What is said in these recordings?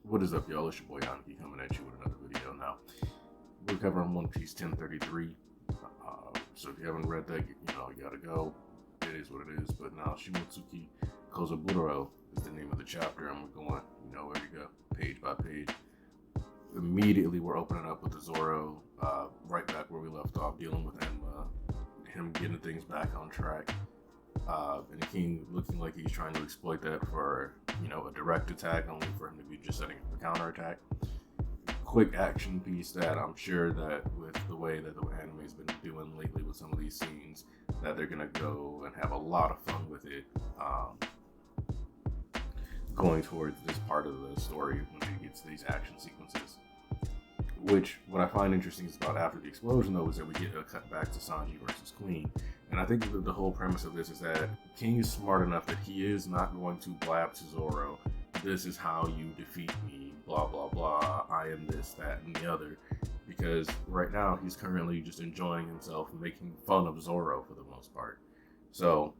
What is up, y'all? It's your boy Anki coming at you with another video. Now, we're covering One Piece 1033. So if you haven't read that, you gotta go. It is what it is. But now, Shimotsuki Kozaburo is the name of the chapter, and we're going, where to go, page by page. Immediately, we're opening up with the Zoro, right back where we left off, dealing with him getting things back on track. And the King looking like he's trying to exploit that for, a direct attack, only for him to be just setting up a counterattack. Quick action piece that I'm sure that with the way that the anime's been doing lately with some of these scenes, that they're gonna go and have a lot of fun with it, going towards this part of the story when it gets to these action sequences. Which, what I find interesting is about after the explosion, though, is that we get a cut back to Sanji versus Queen. And I think the whole premise of this is that King is smart enough that he is not going to blab to Zoro, this is how you defeat me, blah, blah, blah, I am this, that, and the other. Because right now, he's currently just enjoying himself and making fun of Zoro for the most part. So,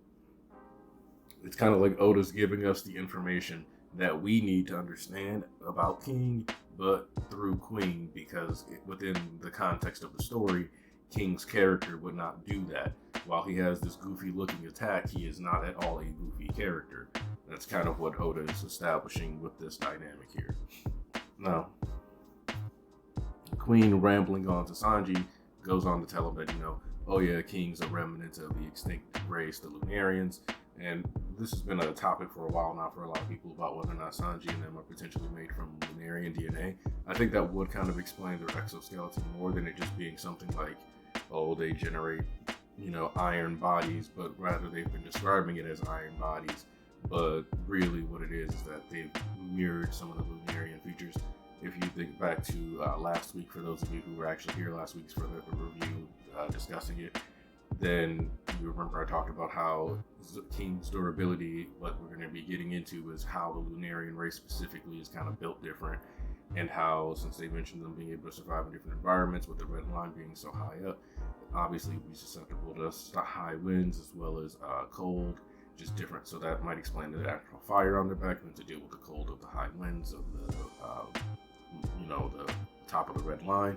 it's kind of like Oda's giving us the information that we need to understand about King, but through Queen, because within the context of the story, King's character would not do that. While he has this goofy looking attack, he is not at all a goofy character. That's kind of what Oda is establishing with this dynamic here. Now, Queen rambling on to Sanji goes on to tell him that, oh yeah, King's a remnant of the extinct race, the Lunarians. And this has been a topic for a while now for a lot of people about whether or not Sanji and them are potentially made from Lunarian DNA. I think that would kind of explain their exoskeleton more than it just being something like, oh, they generate, iron bodies, but rather they've been describing it as iron bodies. But really what it is that they've mirrored some of the Lunarian features. If you think back to last week, for those of you who were actually here last week for the review discussing it, then you remember I talked about how King's durability, what we're going to be getting into is how the Lunarian race specifically is kind of built different, and how, since they mentioned them being able to survive in different environments with the red line being so high up, obviously be susceptible to high winds as well as cold, just different. So that might explain the actual fire on their back, and to deal with the cold of the high winds of the the top of the red line.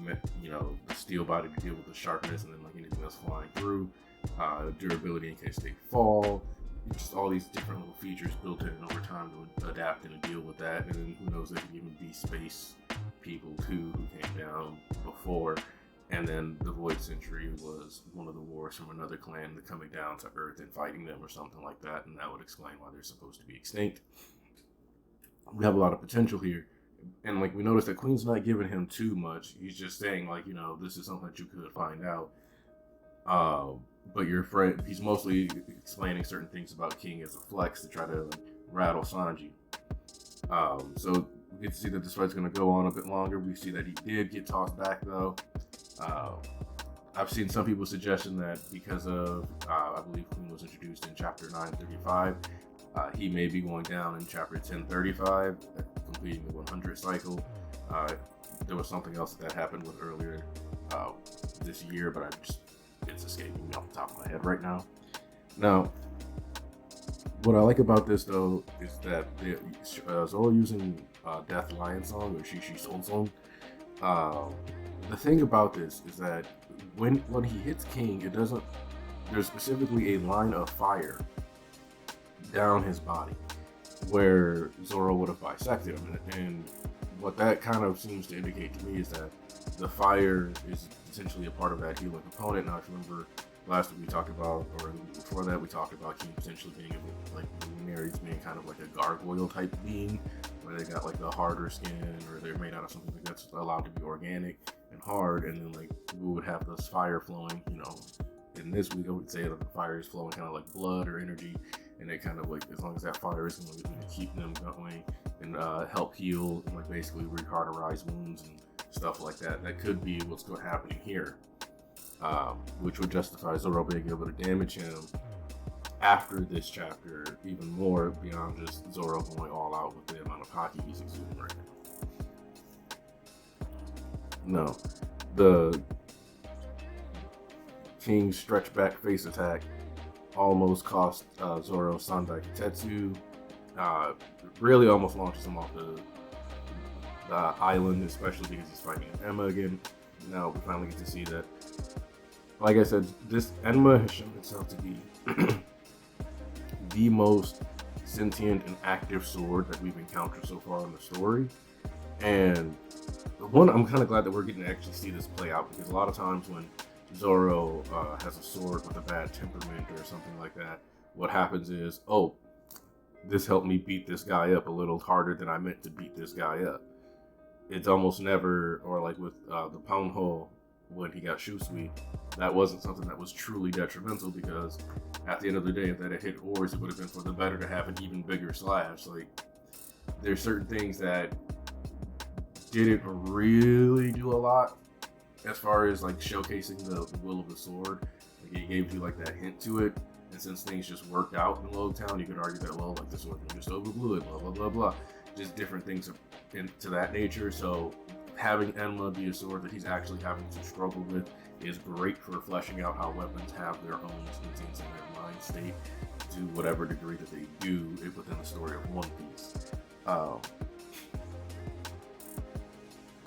The steel body to deal with the sharpness, and then like anything else flying through, durability in case they fall, just all these different little features built in over time to adapt and to deal with that. And then who knows, there could even be space people too who came down before, and then the Void Century was one of the wars from another clan coming down to Earth and fighting them or something like that, and that would explain why they're supposed to be extinct. We have a lot of potential here. And we noticed that Queen's not giving him too much. He's just saying this is something that you could find out. But your friend, he's mostly explaining certain things about King as a flex to try to rattle Sanji. So we get to see that this fight's going to go on a bit longer. We see that he did get tossed back though. I've seen some people suggesting that because of, I believe Queen was introduced in chapter 935, he may be going down in chapter 1035, completing the 100 cycle. There was something else that happened with earlier this year, but it's escaping me off the top of my head right now. Now, what I like about this though is that Zoro using Death Lion Song or Shishi Soul Song. The thing about this is that when he hits King, there's specifically a line of fire down his body where Zoro would have bisected him, and what that kind of seems to indicate to me is that the fire is essentially a part of that healing component. Now, if you remember last week we talked about, or before that we talked about King potentially being like the Luminaries being kind of like a gargoyle type being, where they got like the harder skin, or they're made out of something that's allowed to be organic and hard, and then we would have this fire flowing, in this week I would say that the fire is flowing kind of like blood or energy, and they kind of as long as that fire is going to keep them going and help heal and basically recauterize wounds and stuff like that. That could be what's going to happen here, which would justify Zoro being able to damage him after this chapter even more, beyond just Zoro going all out with the amount of hockey he's exuding right now. No, the King's stretch back face attack almost cost Zoro Sandai Kitetsu. Really almost launches him off island, especially because he's fighting Emma again. Now we finally get to see that. Like I said, this Enma has shown itself to be the most sentient and active sword that we've encountered so far in the story. And one, I'm kind of glad that we're getting to actually see this play out, because a lot of times when Zoro has a sword with a bad temperament or something like that, what happens is, oh, this helped me beat this guy up a little harder than I meant to beat this guy up. It's almost never, or like with the Poundhole when he got Shusui, that wasn't something that was truly detrimental, because at the end of the day, if that had hit Oars, it would have been for the better to have an even bigger slash. Like, there's certain things that didn't really do a lot as far as like showcasing the will of the sword. Like, it gave you like that hint to it, and since things just worked out in Low Town, you could argue that, well, like the sword just overblew it, blah blah blah blah, just different things to that nature. So having Enma be a sword that he's actually having to struggle with is great for fleshing out how weapons have their own sentience in their mind state to whatever degree that they do within the story of One Piece.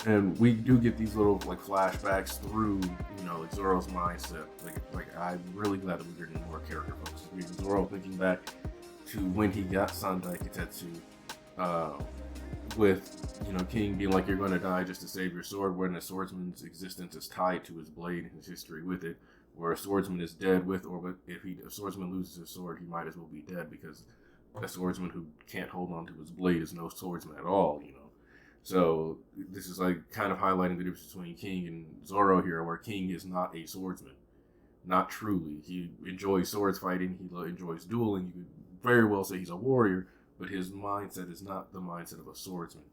And we do get these little like flashbacks through, you know, like Zoro's mindset. Like I'm really glad that we're getting more character focus. We get Zoro thinking back to when he got Sandai Kitetsu, with, you know, King being like, you're going to die just to save your sword, when a swordsman's existence is tied to his blade and his history with it, where a swordsman is dead with, or if a swordsman loses his sword, he might as well be dead, because a swordsman who can't hold on to his blade is no swordsman at all, you know. So this is like kind of highlighting the difference between King and Zoro here, where King is not a swordsman. Not truly. He enjoys swords fighting, he enjoys dueling. You could very well say he's a warrior, but his mindset is not the mindset of a swordsman.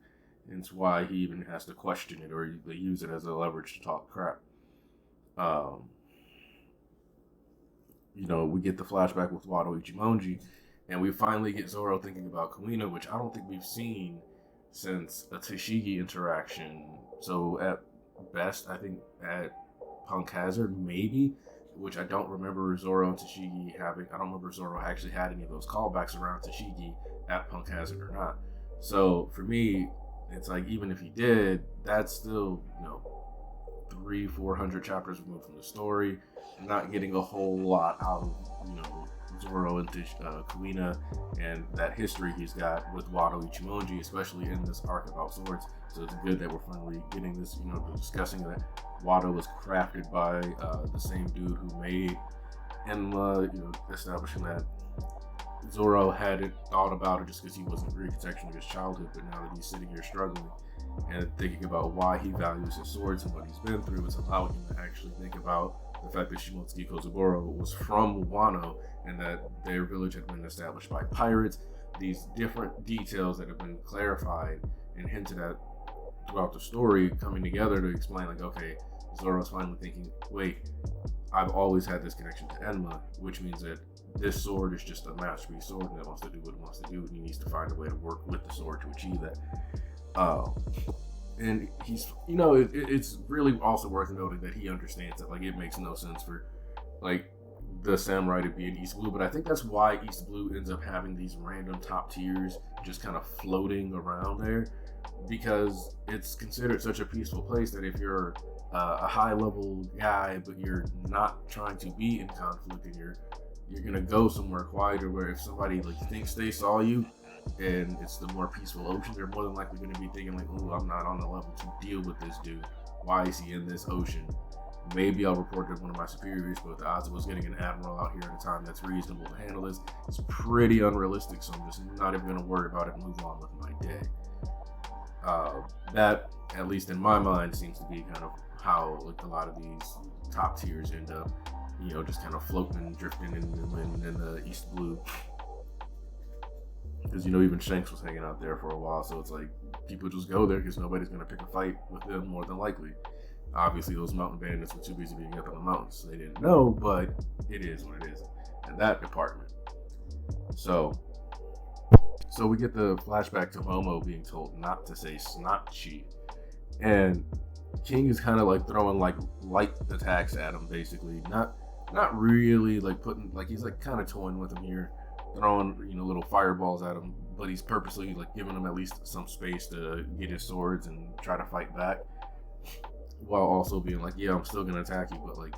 And it's why he even has to question it, or they use it as a leverage to talk crap. You know, we get the flashback with Wado Ichimonji, and we finally get Zoro thinking about Kuina, which I don't think we've seen since a Tashigi interaction. So at best, I think at Punk Hazard, maybe, which I don't remember Zoro and Tashigi having. I don't remember Zoro actually had any of those callbacks around Tashigi at Punk Hazard or not. So for me, it's like, even if he did, that's still, you know, 300-400 chapters removed from the story. Not getting a whole lot out of, you know, Zoro and Kuina and that history he's got with Wado Ichimonji, especially in this arc about swords. So it's good that we're finally getting this, you know, discussing that Wado was crafted by the same dude who made Enma, you know, establishing that Zoro hadn't thought about it just because he wasn't recontextualizing of his childhood, but now that he's sitting here struggling and thinking about why he values his swords and what he's been through, it's allowing him to actually think about the fact that Shimotsuki Kozugoro was from Wano and that their village had been established by pirates. These different details that have been clarified and hinted at throughout the story coming together to explain, like, okay, Zoro's finally thinking, wait, I've always had this connection to Enma, which means that this sword is just a masterpiece sword and it wants to do what it wants to do, and he needs to find a way to work with the sword to achieve that. And he's, you know, it's really also worth noting that he understands that, like, it makes no sense for, like, the samurai to be in East Blue, but I think that's why East Blue ends up having these random top tiers just kind of floating around there, because it's considered such a peaceful place that if you're a high level guy but you're not trying to be in conflict and you're gonna go somewhere quieter, where if somebody like thinks they saw you and it's the more peaceful ocean, they're more than likely going to be thinking like, oh, I'm not on the level to deal with this dude. Why is he in this ocean? Maybe I'll report to one of my superiors, but the odds of us getting an admiral out here at a time that's reasonable to handle this is pretty unrealistic, so I'm just not even going to worry about it and move on with my day. That, at least in my mind, seems to be kind of how like a lot of these top tiers end up, you know, just kind of floating and drifting in the East Blue. Because, you know, even Shanks was hanging out there for a while, so it's like people just go there because nobody's going to pick a fight with them more than likely. Obviously, those mountain bandits were too busy being up in the mountains, so they didn't know, but it is what it is in that department. So we get the flashback to Momo being told not to say Snotchi, and King is kind of like throwing like light attacks at him, basically. Not really like putting, like, he's like kind of toying with him here, throwing, you know, little fireballs at him, but he's purposely like giving him at least some space to get his swords and try to fight back, while also being like, yeah, I'm still gonna attack you, but like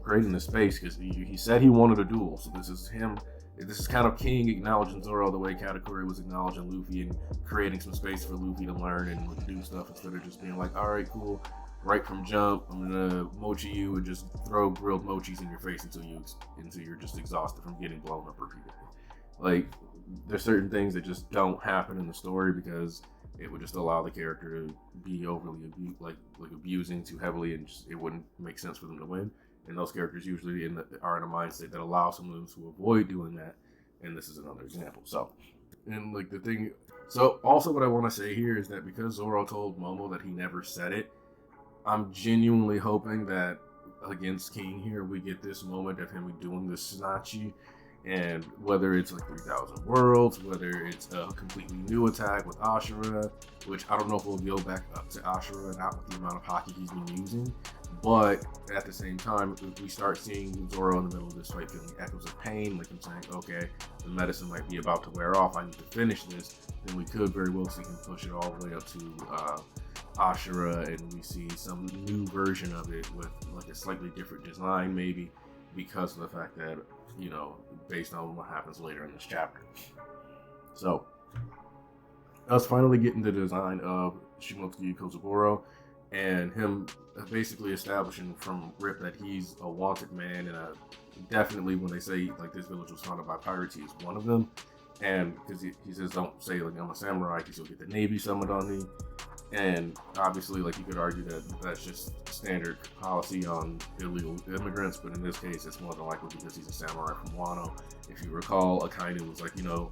creating the space because he said he wanted a duel. So this is him. This is kind of King acknowledging Zoro the way Katakuri was acknowledging Luffy and creating some space for Luffy to learn and do stuff instead of just being like, all right, cool, right from jump, I'm gonna mochi you and just throw grilled mochis in your face until you're just exhausted from getting blown up repeatedly. Like, there's certain things that just don't happen in the story because it would just allow the character to be overly abusing too heavily, and just it wouldn't make sense for them to win. And those characters usually are in a mindset that allows some of them to avoid doing that. And this is another example. So also what I want to say here is that because Zoro told Momo that he never said it, I'm genuinely hoping that against King here, we get this moment of him doing the Snatchy. And whether it's like 3,000 Worlds, whether it's a completely new attack with Ashura, which I don't know if we'll go back up to Ashura, not with the amount of hockey he's been using. But at the same time, if we start seeing Zoro in the middle of this fight feeling echoes of pain, like I'm saying, okay, the medicine might be about to wear off, I need to finish this, then we could very well see him push it all the way up to Ashura, and we see some new version of it with like a slightly different design, maybe, because of the fact that, you know, based on what happens later in this chapter. So, us finally getting the design of Shimotsuki Kozaburo, and him basically establishing from rip that he's a wanted man, and definitely when they say like this village was founded by pirates, he's one of them. And because he says don't say like I'm a samurai because you'll get the navy summoned on me. And obviously, like, you could argue that that's just standard policy on illegal immigrants, but in this case, it's more than likely because he's a samurai from Wano. If you recall, Akainu was like, you know,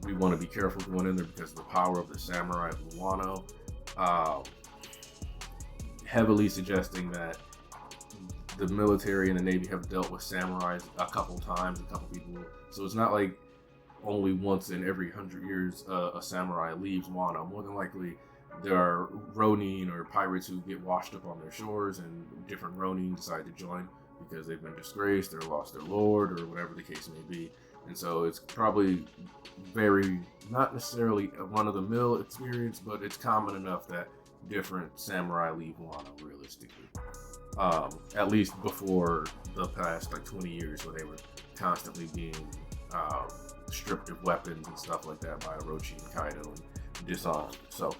we want to be careful going in there because of the power of the samurai of Wano. Heavily suggesting that the military and the Navy have dealt with samurais a couple times, a couple people. So it's not like only once in every 100 years a samurai leaves Wano. More than likely, there are Ronin or pirates who get washed up on their shores, and different Ronin decide to join because they've been disgraced or lost their lord or whatever the case may be. And so it's probably very, not necessarily a run-of-the-mill experience, but it's common enough that different samurai leave Wano realistically. At least before the past like 20 years where they were constantly being stripped of weapons and stuff like that by Orochi and Kaido and disarmed. So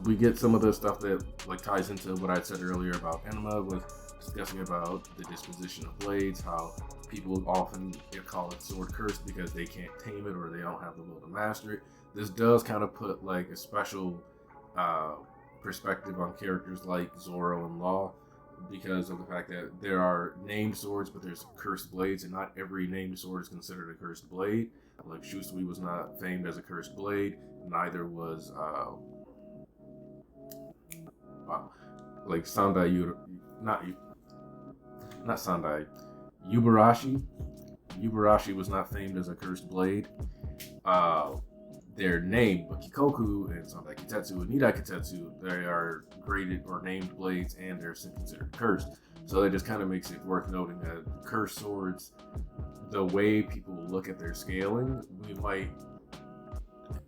we get some of the stuff that like ties into what I said earlier about Enma, was discussing about the disposition of blades, how people often call it sword cursed because they can't tame it or they don't have the will to master it. This does kind of put like a special perspective on characters like Zoro and Law, because of the fact that there are named swords, but there's cursed blades, and not every named sword is considered a cursed blade. Like Shusui was not famed as a cursed blade, neither was like Sandai, not Sandai, Yubarashi. Yubarashi was not famed as a cursed blade. They're named, but Kikoku and Sandai Kitetsu and Nidai Kitetsu, they are graded or named blades, and they're considered cursed. So that just kind of makes it worth noting that cursed swords, the way people look at their scaling, we might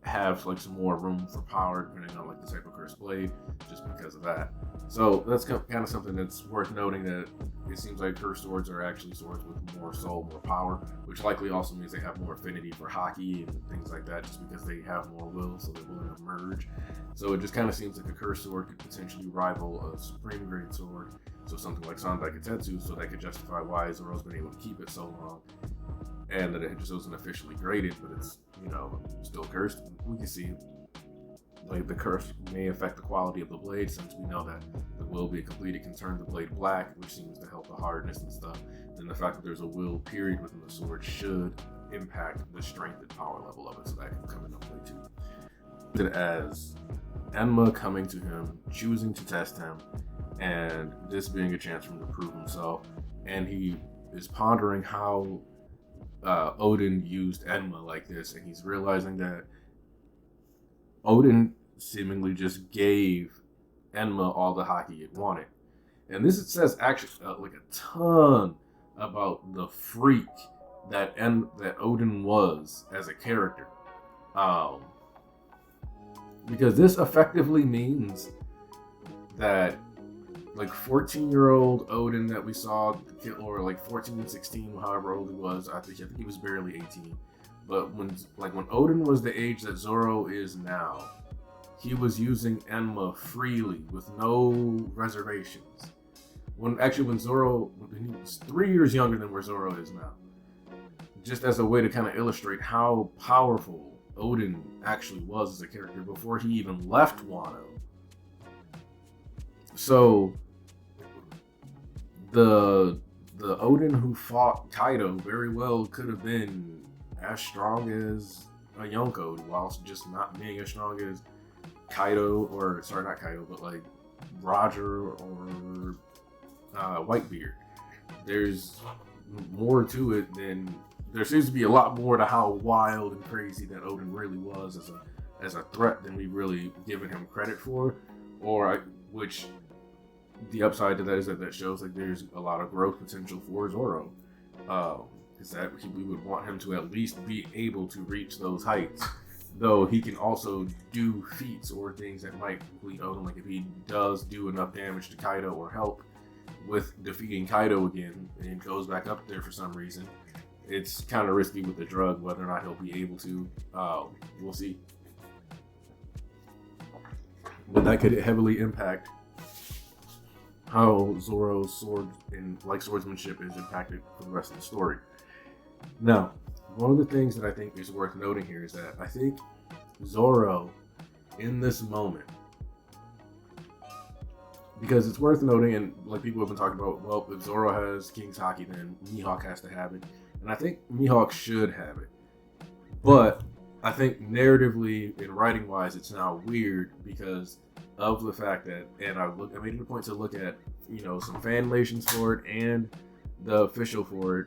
have like some more room for power depending on like the type of cursed blade, just because of that. So that's kind of something that's worth noting, that it seems like cursed swords are actually swords with more soul, more power, which likely also means they have more affinity for hockey and things like that, just because they have more will, so they're willing to merge. So it just kind of seems like a cursed sword could potentially rival a supreme grade sword, so something like Sandai Kitetsu, so that could justify why Zoro's been able to keep it so long, and that it just wasn't officially graded, but it's, you know, still cursed. We can see like the curse may affect the quality of the blade, since we know that the will be completed can turn the blade black, which seems to help the hardness and stuff. And the fact that there's a will period within the sword should impact the strength and power level of it, so that can come into play too. As Enma coming to him, choosing to test him, and this being a chance for him to prove himself, and he is pondering how Oden used Enma like this, and he's realizing that Oden seemingly just gave Enma all the hockey it wanted. And this, it says actually like a ton about the freak that Oden was as a character. Um, because this effectively means that like 14-year-old Oden that we saw, or like 14 and 16, however old he was, I think he was barely 18. But when Oden was the age that Zoro is now, he was using Enma freely with no reservations. When Zoro, when he was 3 years younger than where Zoro is now, just as a way to kind of illustrate how powerful Oden actually was as a character before he even left Wano. So the Oden who fought Kaido very well could have been as strong as a Yonko, whilst just not being as strong as Kaido, or sorry, not Kaido, but like Roger or Whitebeard. There's more to it than there seems to be a lot more to how wild and crazy that Oden really was as a threat than we've really given him credit for, which the upside to that is that shows like there's a lot of growth potential for Zoro. Is that we would want him to at least be able to reach those heights, though he can also do feats or things that might complete Oden. Like if he does do enough damage to Kaido or help with defeating Kaido again and goes back up there for some reason, it's kind of risky with the drug whether or not he'll be able to. We'll see. But that could heavily impact how Zoro's sword and swordsmanship is impacted for the rest of the story. Now, one of the things that I think is worth noting here is that I think Zoro, in this moment, because it's worth noting, and like people have been talking about, well, if Zoro has King's Haki, then Mihawk has to have it. And I think Mihawk should have it. But I think narratively and writing-wise, it's now weird because of the fact that, and I made it a point to look at, some fanlations for it and the official for it.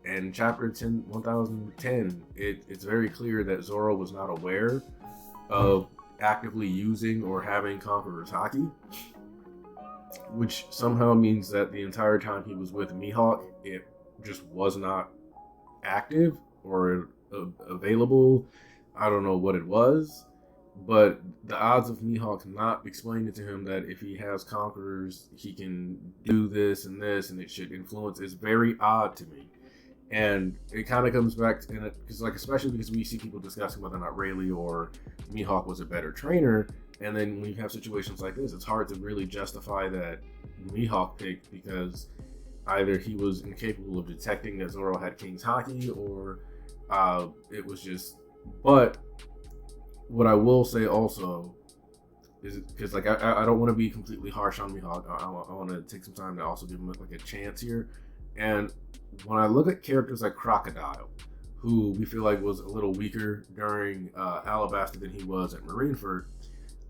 And chapter 1010, it's very clear that Zoro was not aware of actively using or having Conqueror's Haki, which somehow means that the entire time he was with Mihawk, it just was not active or available. I don't know what it was, but the odds of Mihawk not explaining to him that if he has Conquerors, he can do this and it should influence is very odd to me. And it kind of comes back to, especially because we see people discussing whether or not Rayleigh or Mihawk was a better trainer, and then when you have situations like this, it's hard to really justify that Mihawk pick because either he was incapable of detecting that Zoro had King's Haki, or it was just. But what I will say also is because I don't want to be completely harsh on Mihawk. I want to take some time to also give him a chance here. And when I look at characters like Crocodile, who we feel like was a little weaker during Alabasta than he was at Marineford,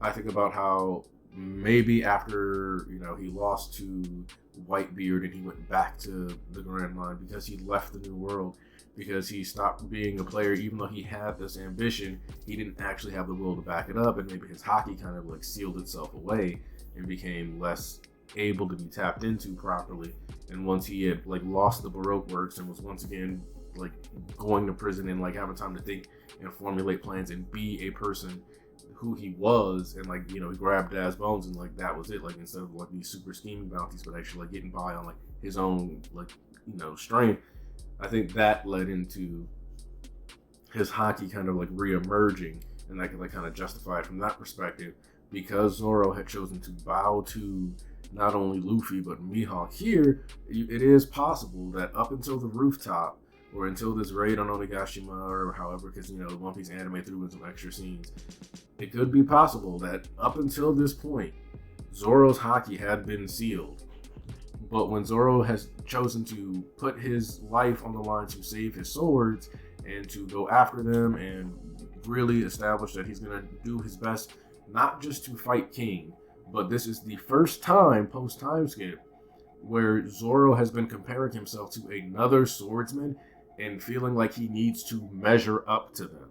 I think about how maybe after he lost to Whitebeard and he went back to the Grand Line because he left the New World, because he stopped being a player, even though he had this ambition, he didn't actually have the will to back it up, and maybe his Haki kind of sealed itself away and became less able to be tapped into properly. And once he had lost the Baroque works and was once again going to prison and having time to think and formulate plans and be a person who he was, and he grabbed Dad's bones and that was it, instead of these super scheming bounties, but actually getting by on his own strength. I think that led into his Haki kind of re-emerging, and that could kind of justify it from that perspective, because Zoro had chosen to bow to not only Luffy but Mihawk. Here, it is possible that up until the rooftop, or until this raid on Onigashima, or however, because One Piece anime threw in some extra scenes, it could be possible that up until this point, Zoro's Haki had been sealed. But when Zoro has chosen to put his life on the line to save his swords and to go after them and really establish that he's going to do his best, not just to fight King, but this is the first time post-time skip where Zoro has been comparing himself to another swordsman and feeling like he needs to measure up to them.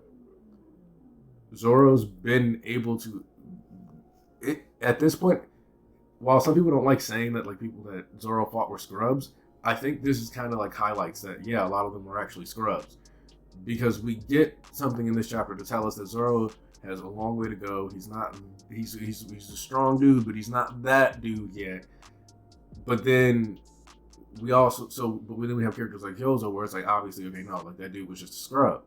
Zoro's been able to, at this point, while some people don't like saying that people that Zoro fought were scrubs, I think this is kind of like highlights that, yeah, a lot of them are actually scrubs. Because we get something in this chapter to tell us that Zoro has a long way to go. He's not, he's a strong dude, but he's not that dude yet. But then we also, but then we have characters like Hyozo where it's like, obviously, okay, no, like that dude was just a scrub.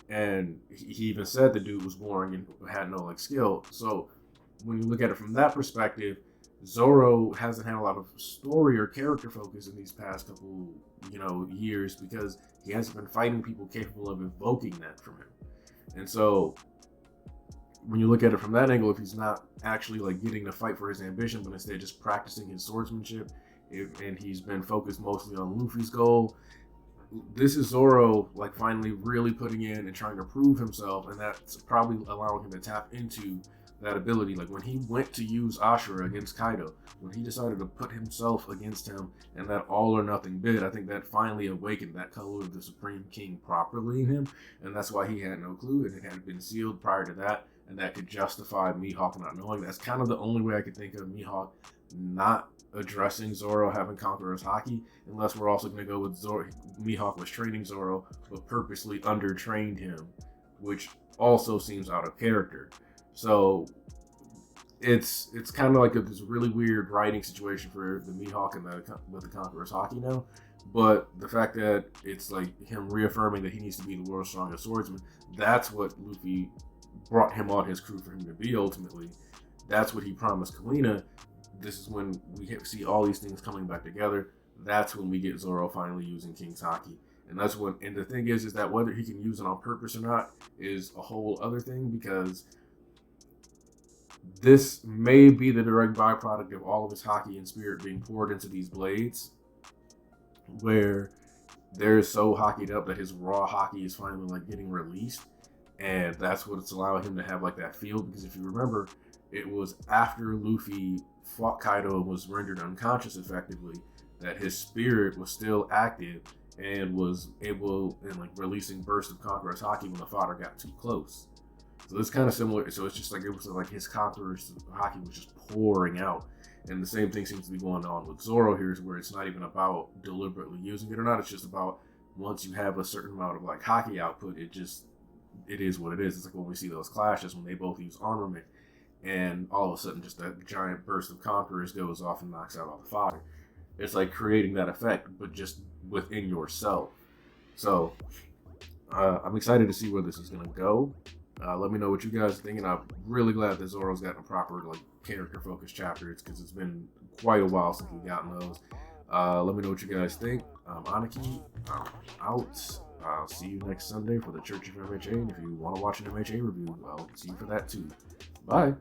And he even said the dude was boring and had no like skill. So when you look at it from that perspective, Zoro hasn't had a lot of story or character focus in these past couple, years because he hasn't been fighting people capable of evoking that from him. And so when you look at it from that angle, if he's not actually like getting to fight for his ambition, but instead just practicing his swordsmanship, and he's been focused mostly on Luffy's goal, this is Zoro like finally really putting in and trying to prove himself, and that's probably allowing him to tap into that ability. Like when he went to use Ashura against Kaido, when he decided to put himself against him and that all or nothing bid, I think that finally awakened that color of the Supreme King properly in him, and that's why he had no clue, and it had been sealed prior to that, and that could justify Mihawk not knowing. That's kind of the only way I could think of Mihawk not addressing Zoro having Conqueror's Haki, unless we're also going to go with Zoro. Mihawk was training Zoro, but purposely undertrained him, which also seems out of character. So it's kind of like this really weird writing situation for the Mihawk and with the Conqueror's Haki now. But the fact that it's like him reaffirming that he needs to be the world's strongest swordsman, that's what Luffy brought him on his crew for him to be ultimately. That's what he promised Kalina. This is when we see all these things coming back together. That's when we get Zoro finally using King's Haki. And that's when, and the thing is that whether he can use it on purpose or not is a whole other thing, because this may be the direct byproduct of all of his Haki and spirit being poured into these blades, where they're so Hakied up that his raw Haki is finally like getting released. And that's what it's allowing him to have like that feel, because if you remember, it was after Luffy fought Kaido and was rendered unconscious effectively that his spirit was still active and was able and like releasing bursts of Conqueror's Haki when the fodder got too close. So it's kind of similar. So it's just like it was like his Conqueror's Haki was just pouring out, and the same thing seems to be going on with Zoro here, where it's not even about deliberately using it or not. It's just about once you have a certain amount of like Haki output, it is what it is. It's like when we see those clashes when they both use armament, and all of a sudden just that giant burst of Conquerors goes off and knocks out all the fodder. It's like creating that effect, but just within yourself. So I'm excited to see where this is going to go. Let me know what you guys think, and I'm really glad that Zoro's gotten a proper like character-focused chapter. It's because it's been quite a while since we've gotten those. Let me know what you guys think. Aniki, out. I'll see you next Sunday for the Church of MHA, and if you want to watch an MHA review, I'll see you for that too. Bye.